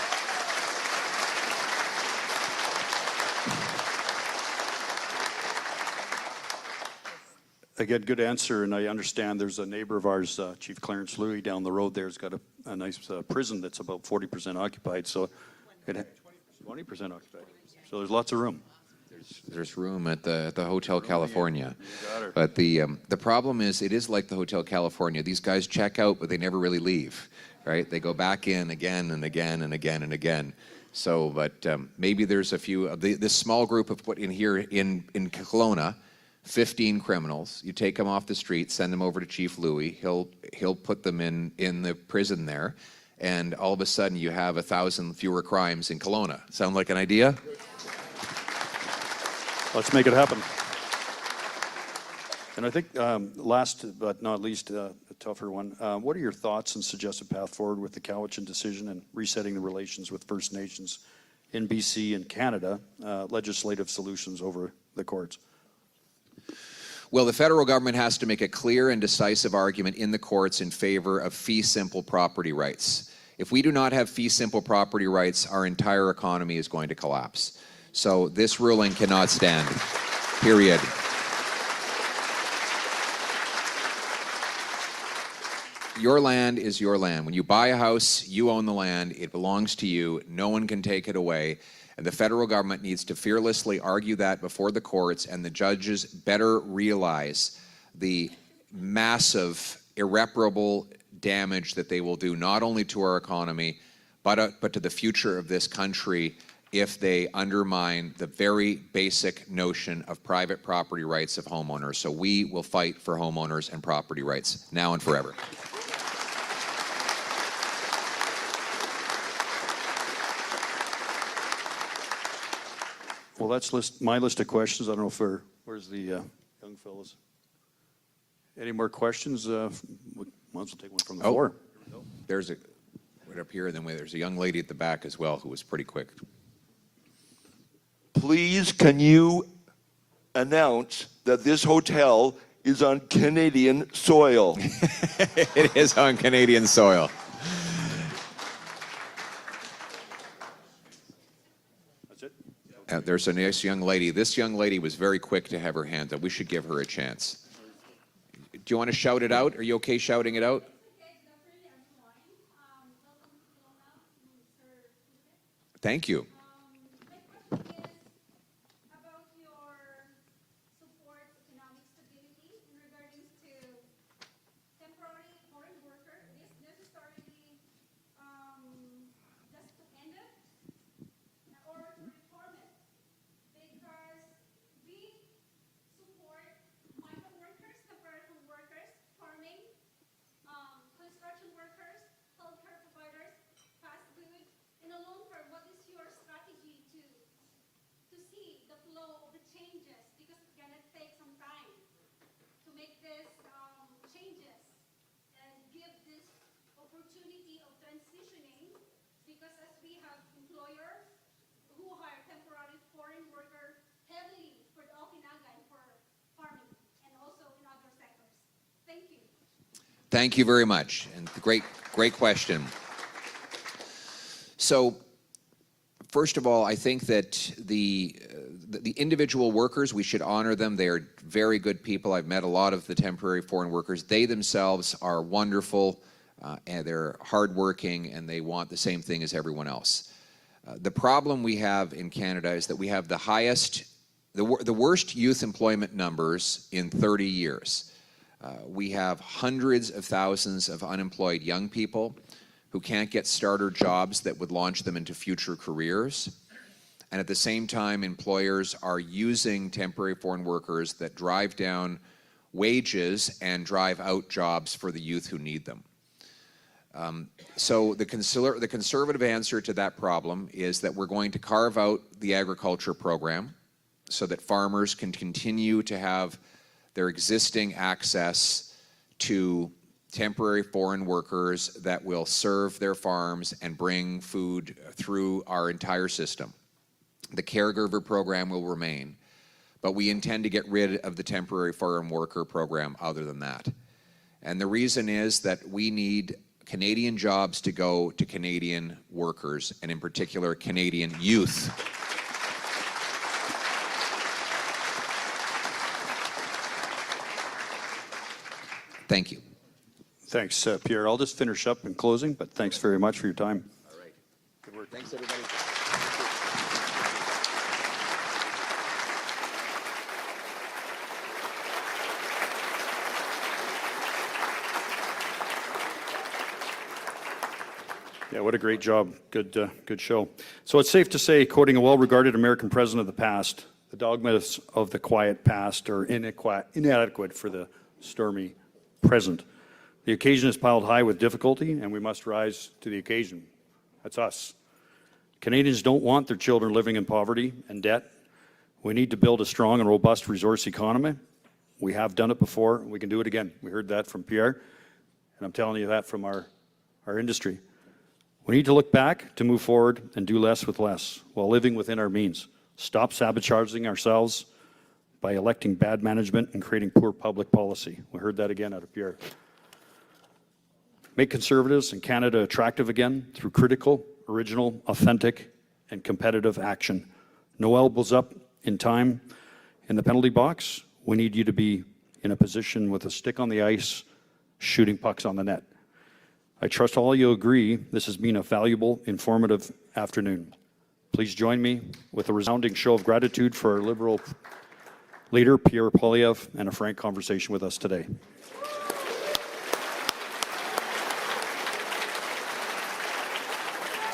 S1: Again, good answer, and I understand there's a neighbor of ours, Chief Clarence Louis, down the road there, has got a nice prison that's about 40% occupied, so 20% occupied. So there's lots of room.
S2: There's room at the Hotel California. But the problem is, it is like the Hotel California. These guys check out, but they never really leave, right? They go back in again and again and again and again. So, but maybe there's a few of this small group of put in here in Kelowna. 15 criminals. You take them off the street, send them over to Chief Louis. He'll put them in the prison there, and all of a sudden you have 1,000 fewer crimes in Kelowna. Sound like an idea?
S1: Let's make it happen. And I think last but not least, a tougher one. What are your thoughts and suggested path forward with the Cowichan decision and resetting the relations with First Nations in BC and Canada, legislative solutions over the courts?
S2: Well, the federal government has to make a clear and decisive argument in the courts in favor of fee simple property rights. If we do not have fee simple property rights, our entire economy is going to collapse. So this ruling cannot stand, period. Your land is your land. When you buy a house, you own the land. It belongs to you. No one can take it away. And the federal government needs to fearlessly argue that before the courts, and the judges better realize the massive, irreparable damage that they will do not only to our economy, but to the future of this country if they undermine the very basic notion of private property rights of homeowners. So we will fight for homeowners and property rights now and forever.
S1: Well, that's my list of questions. I don't know if where's the young fellows? Any more questions? Might as well take one from the floor.
S2: There's a right up here, and then there's a young lady at the back as well who was pretty quick.
S3: Please, can you announce that this hotel is on Canadian soil?
S2: It is on Canadian soil.
S1: That's it?
S2: There's a nice young lady. This young lady was very quick to have her hand up. We should give her a chance. Do you want to shout it out? Are you okay shouting it out? Thank you. Thank you very much, and great question. So, first of all, I think that the individual workers, we should honor them. They are very good people. I've met a lot of the temporary foreign workers. They themselves are wonderful, and they're hardworking, and they want the same thing as everyone else. The problem we have in Canada is that we have the worst youth employment numbers in 30 years. We have hundreds of thousands of unemployed young people who can't get starter jobs that would launch them into future careers. And at the same time, employers are using temporary foreign workers that drive down wages and drive out jobs for the youth who need them. So the conservative answer to that problem is that we're going to carve out the agriculture program so that farmers can continue to have their existing access to temporary foreign workers that will serve their farms and bring food through our entire system. The caregiver program will remain, but we intend to get rid of the temporary foreign worker program other than that. And the reason is that we need Canadian jobs to go to Canadian workers, and in particular, Canadian youth. Thank you.
S1: Thanks, Pierre. I'll just finish up in closing, but thanks very much for your time.
S2: All right. Good work. Thanks, everybody.
S1: Yeah, what a great job. Good show. So it's safe to say, quoting a well-regarded American president of the past, the dogmas of the quiet past are inadequate for the stormy present. The occasion is piled high with difficulty, and we must rise to the occasion. That's us. Canadians don't want their children living in poverty and debt. We need to build a strong and robust resource economy. We have done it before. We can do it again. We heard that from Pierre, and I'm telling you that from our industry. We need to look back to move forward and do less with less while living within our means. Stop sabotaging ourselves by electing bad management and creating poor public policy. We heard that again out of Pierre. Make Conservatives and Canada attractive again through critical, original, authentic, and competitive action. No elbows up in time in the penalty box. We need you to be in a position with a stick on the ice, shooting pucks on the net. I trust all you agree this has been a valuable, informative afternoon. Please join me with a resounding show of gratitude for our Liberal leader, Pierre Poilievre, and a frank conversation with us today.